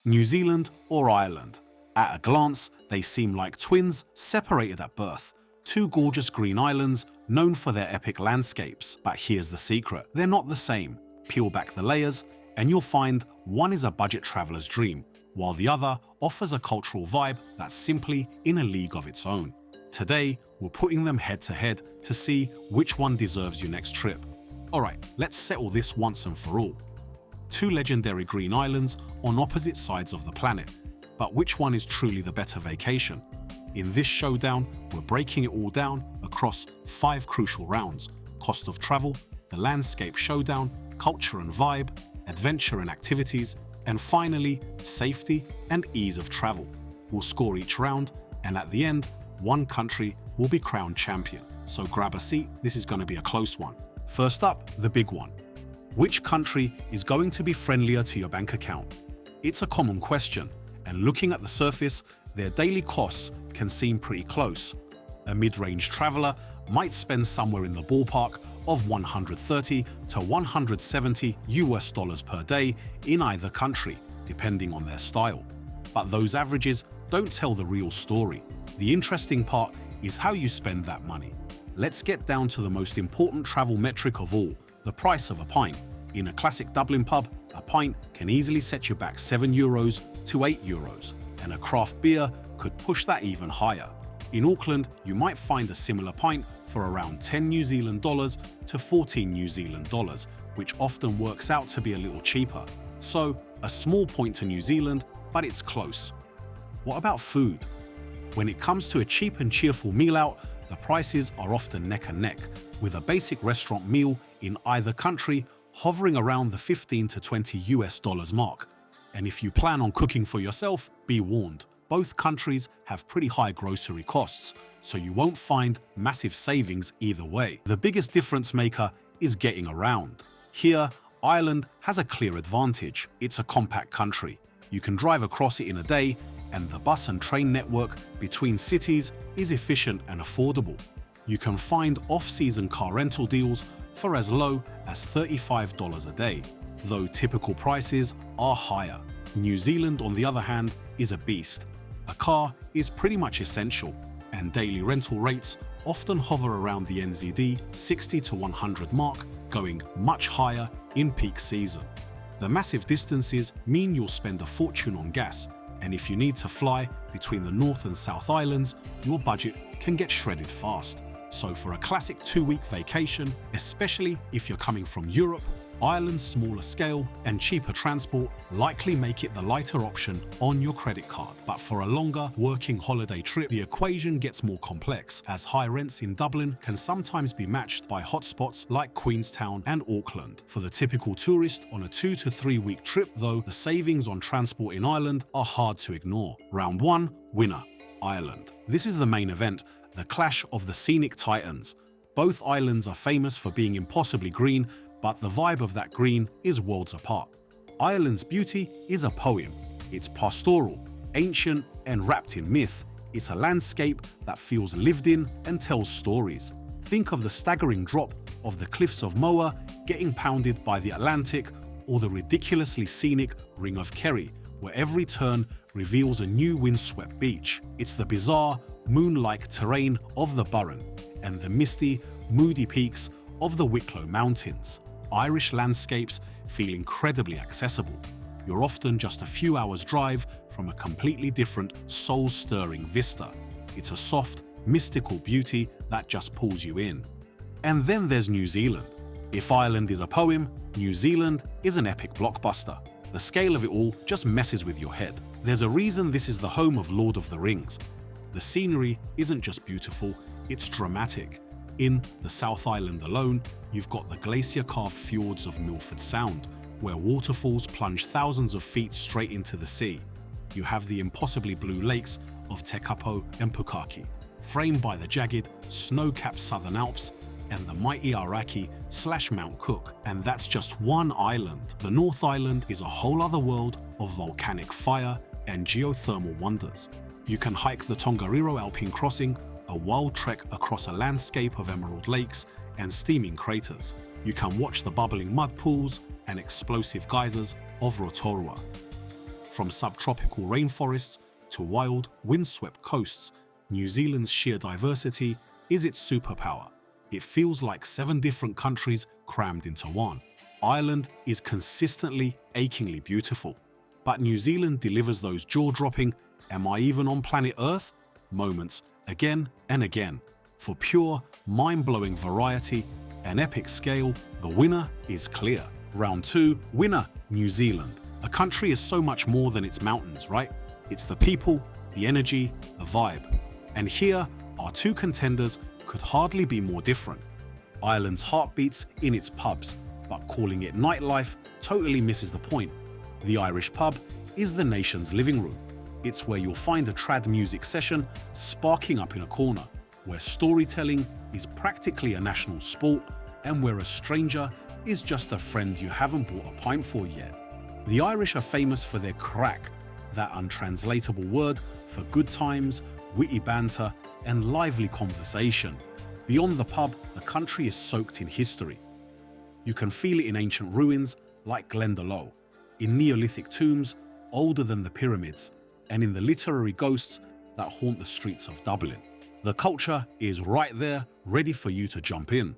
New Zealand or Ireland? At a glance, they seem like twins separated at birth. Two gorgeous green islands known for their epic landscapes. But here's the secret, they're not the same. Peel back the layers and you'll find one is a budget traveler's dream, while the other offers a cultural vibe that's simply in a league of its own. Today, we're putting them head to head to see which one deserves your next trip. Alright, let's settle this once and for all. Two legendary green islands on opposite sides of the planet. But which one is truly the better vacation? In this showdown, we're breaking it all down across 5 crucial rounds: cost of travel, the landscape showdown, culture and vibe, adventure and activities, and finally, safety and ease of travel. We'll score each round, and at the end, one country will be crowned champion. So grab a seat, this is going to be a close one. First up, the big one. Which country is going to be friendlier to your bank account? It's a common question, and looking at the surface, their daily costs can seem pretty close. A mid-range traveler might spend somewhere in the ballpark of $130 to $170 per day in either country, depending on their style. But those averages don't tell the real story. The interesting part is how you spend that money. Let's get down to the most important travel metric of all, the price of a pint. In a classic Dublin pub, a pint can easily set you back €7 to €8, and a craft beer could push that even higher. In Auckland, you might find a similar pint for around $10 New Zealand to $14 New Zealand, which often works out to be a little cheaper. So, a small point to New Zealand, but it's close. What about food? When it comes to a cheap and cheerful meal out, the prices are often neck and neck, with a basic restaurant meal in either country hovering around the $15 to $20 mark. And if you plan on cooking for yourself, be warned. Both countries have pretty high grocery costs, so you won't find massive savings either way. The biggest difference maker is getting around. Here, Ireland has a clear advantage. It's a compact country. You can drive across it in a day, and the bus and train network between cities is efficient and affordable. You can find off-season car rental deals for as low as $35 a day, though typical prices are higher. New Zealand, on the other hand, is a beast. A car is pretty much essential, and daily rental rates often hover around the NZD 60 to 100 mark, going much higher in peak season. The massive distances mean you'll spend a fortune on gas, and if you need to fly between the North and South Islands, your budget can get shredded fast. So for a classic 2-week vacation, especially if you're coming from Europe, Ireland's smaller scale and cheaper transport likely make it the lighter option on your credit card. But for a longer working holiday trip, the equation gets more complex, as high rents in Dublin can sometimes be matched by hotspots like Queenstown and Auckland. For the typical tourist on a 2 to 3 week trip though, the savings on transport in Ireland are hard to ignore. Round 1, winner, Ireland. This is the main event, the clash of the scenic titans. Both islands are famous for being impossibly green, but the vibe of that green is worlds apart. Ireland's beauty is a poem. It's pastoral, ancient, and wrapped in myth. It's a landscape that feels lived in and tells stories. Think of the staggering drop of the cliffs of Moher getting pounded by the Atlantic, or the ridiculously scenic Ring of Kerry, where every turn reveals a new windswept beach. It's the bizarre, moon-like terrain of the Burren, and the misty, moody peaks of the Wicklow Mountains. Irish landscapes feel incredibly accessible. You're often just a few hours' drive from a completely different, soul-stirring vista. It's a soft, mystical beauty that just pulls you in. And then there's New Zealand. If Ireland is a poem, New Zealand is an epic blockbuster. The scale of it all just messes with your head. There's a reason this is the home of Lord of the Rings. The scenery isn't just beautiful, it's dramatic. In the South Island alone, you've got the glacier-carved fjords of Milford Sound, where waterfalls plunge thousands of feet straight into the sea. You have the impossibly blue lakes of Tekapo and Pukaki, framed by the jagged, snow-capped Southern Alps, and the mighty Araki/Mount Cook. And that's just one island. The North Island is a whole other world of volcanic fire and geothermal wonders. You can hike the Tongariro Alpine Crossing, a wild trek across a landscape of emerald lakes and steaming craters. You can watch the bubbling mud pools and explosive geysers of Rotorua. From subtropical rainforests to wild, windswept coasts, New Zealand's sheer diversity is its superpower. It feels like 7 different countries crammed into one. Ireland is consistently, achingly beautiful. But New Zealand delivers those jaw-dropping, "Am I even on planet Earth?" moments again and again. For pure, mind-blowing variety and epic scale, the winner is clear. Round 2, winner, New Zealand. A country is so much more than its mountains, right? It's the people, the energy, the vibe. And here, our 2 contenders could hardly be more different. Ireland's heart beats in its pubs, but calling it nightlife totally misses the point. The Irish pub is the nation's living room. It's where you'll find a trad music session sparking up in a corner, where storytelling is practically a national sport, and where a stranger is just a friend you haven't bought a pint for yet. The Irish are famous for their crack, that untranslatable word for good times, witty banter, and lively conversation. Beyond the pub, the country is soaked in history. You can feel it in ancient ruins like Glendalough, in Neolithic tombs older than the pyramids, and in the literary ghosts that haunt the streets of Dublin. The culture is right there, ready for you to jump in.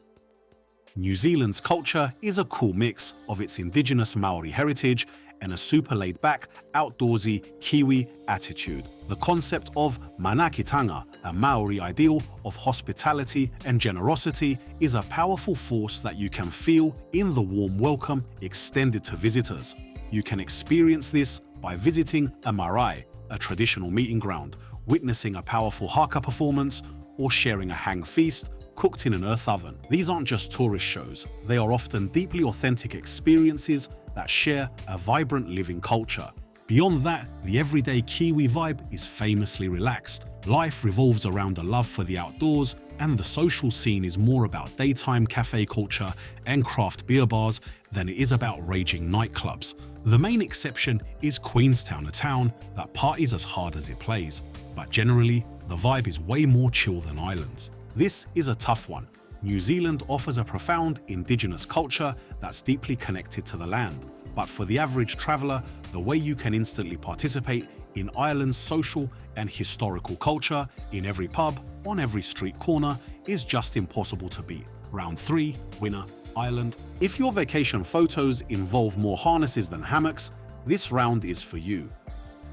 New Zealand's culture is a cool mix of its indigenous Maori heritage and a super laid-back, outdoorsy Kiwi attitude. The concept of manakitanga, a Maori ideal of hospitality and generosity, is a powerful force that you can feel in the warm welcome extended to visitors. You can experience this by visiting a marae, a traditional meeting ground, witnessing a powerful haka performance, or sharing a hang feast cooked in an earth oven. These aren't just tourist shows, they are often deeply authentic experiences that share a vibrant living culture. Beyond that, the everyday Kiwi vibe is famously relaxed. Life revolves around a love for the outdoors, and the social scene is more about daytime cafe culture and craft beer bars than it is about raging nightclubs. The main exception is Queenstown, a town that parties as hard as it plays, but generally, the vibe is way more chill than Ireland's. This is a tough one. New Zealand offers a profound indigenous culture that's deeply connected to the land. But for the average traveller, the way you can instantly participate in Ireland's social and historical culture in every pub, on every street corner, is just impossible to beat. Round 3, winner, Ireland. If your vacation photos involve more harnesses than hammocks, this round is for you.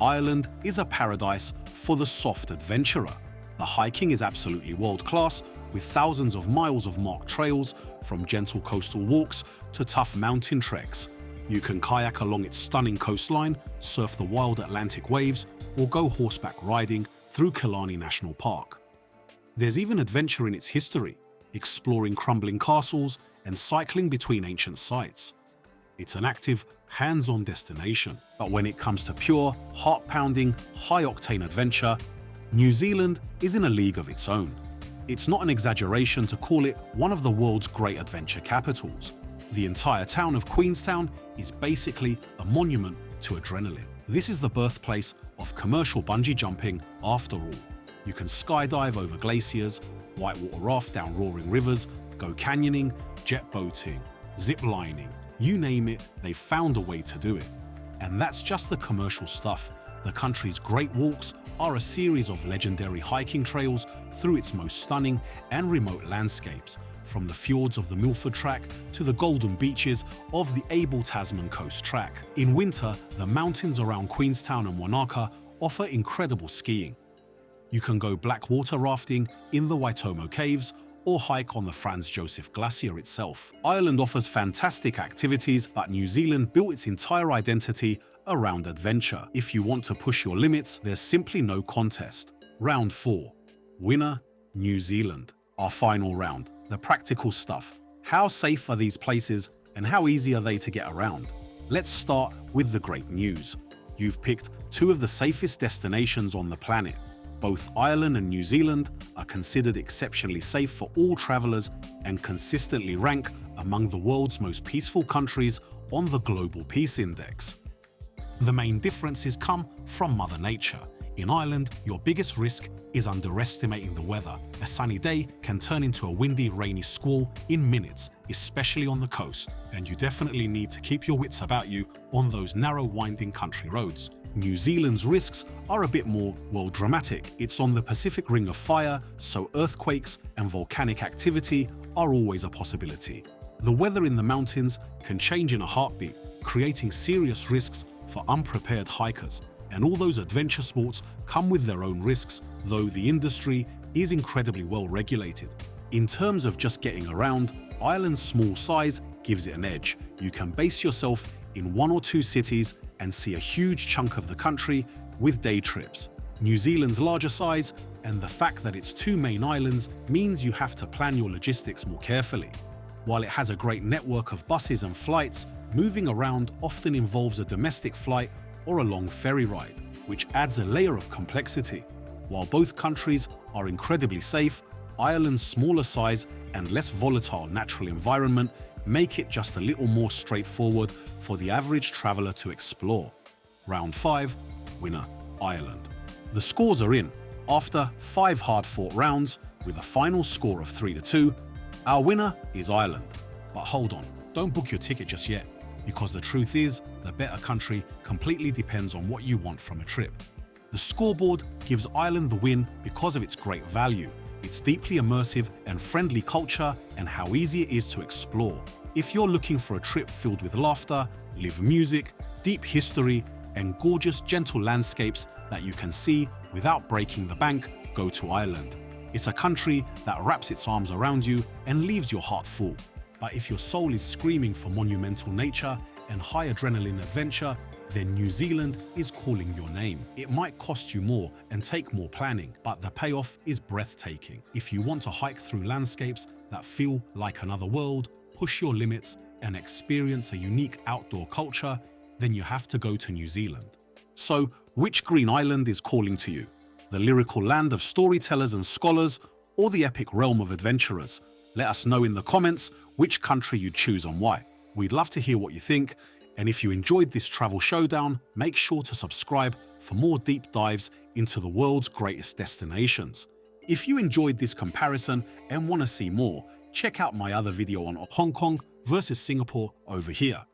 Ireland is a paradise for the soft adventurer. The hiking is absolutely world-class, with thousands of miles of marked trails, from gentle coastal walks to tough mountain treks. You can kayak along its stunning coastline, surf the wild Atlantic waves, or go horseback riding through Killarney National Park. There's even adventure in its history, exploring crumbling castles and cycling between ancient sites. It's an active, hands-on destination. But when it comes to pure, heart-pounding, high-octane adventure, New Zealand is in a league of its own. It's not an exaggeration to call it one of the world's great adventure capitals. The entire town of Queenstown is basically a monument to adrenaline. This is the birthplace of commercial bungee jumping after all. You can skydive over glaciers, whitewater raft down roaring rivers, go canyoning, jet boating, zip lining, you name it, they've found a way to do it. And that's just the commercial stuff. The country's Great Walks are a series of legendary hiking trails through its most stunning and remote landscapes, from the fjords of the Milford Track to the golden beaches of the Abel Tasman Coast Track. In winter, the mountains around Queenstown and Wanaka offer incredible skiing. You can go blackwater rafting in the Waitomo Caves or hike on the Franz Josef Glacier itself. Ireland offers fantastic activities, but New Zealand built its entire identity around adventure. If you want to push your limits, there's simply no contest. Round 4. Winner, New Zealand. Our final round, the practical stuff. How safe are these places and how easy are they to get around? Let's start with the great news. You've picked 2 of the safest destinations on the planet. Both Ireland and New Zealand are considered exceptionally safe for all travelers and consistently rank among the world's most peaceful countries on the Global Peace Index. The main differences come from Mother Nature. In Ireland, your biggest risk is underestimating the weather. A sunny day can turn into a windy, rainy squall in minutes, especially on the coast, and you definitely need to keep your wits about you on those narrow, winding country roads. New Zealand's risks are a bit more, well, dramatic. It's on the Pacific Ring of Fire, so earthquakes and volcanic activity are always a possibility. The weather in the mountains can change in a heartbeat, creating serious risks for unprepared hikers. And all those adventure sports come with their own risks, though the industry is incredibly well regulated. In terms of just getting around, Ireland's small size gives it an edge. You can base yourself in 1 or 2 cities and see a huge chunk of the country with day trips. New Zealand's larger size and the fact that it's 2 main islands means you have to plan your logistics more carefully. While it has a great network of buses and flights, moving around often involves a domestic flight or a long ferry ride, which adds a layer of complexity. While both countries are incredibly safe, Ireland's smaller size and less volatile natural environment make it just a little more straightforward for the average traveller to explore. Round 5, winner, Ireland. The scores are in. After 5 hard-fought rounds, with a final score of 3-2, our winner is Ireland. But hold on, don't book your ticket just yet, because the truth is, the better country completely depends on what you want from a trip. The scoreboard gives Ireland the win because of its great value, its deeply immersive and friendly culture, and how easy it is to explore. If you're looking for a trip filled with laughter, live music, deep history, and gorgeous, gentle landscapes that you can see without breaking the bank, go to Ireland. It's a country that wraps its arms around you and leaves your heart full. But if your soul is screaming for monumental nature and high adrenaline adventure, then New Zealand is calling your name. It might cost you more and take more planning, but the payoff is breathtaking. If you want to hike through landscapes that feel like another world, push your limits, and experience a unique outdoor culture, then you have to go to New Zealand. So, which green island is calling to you? The lyrical land of storytellers and scholars, or the epic realm of adventurers? Let us know in the comments which country you'd choose and why. We'd love to hear what you think, and if you enjoyed this travel showdown, make sure to subscribe for more deep dives into the world's greatest destinations. If you enjoyed this comparison and want to see more, check out my other video on Hong Kong versus Singapore over here.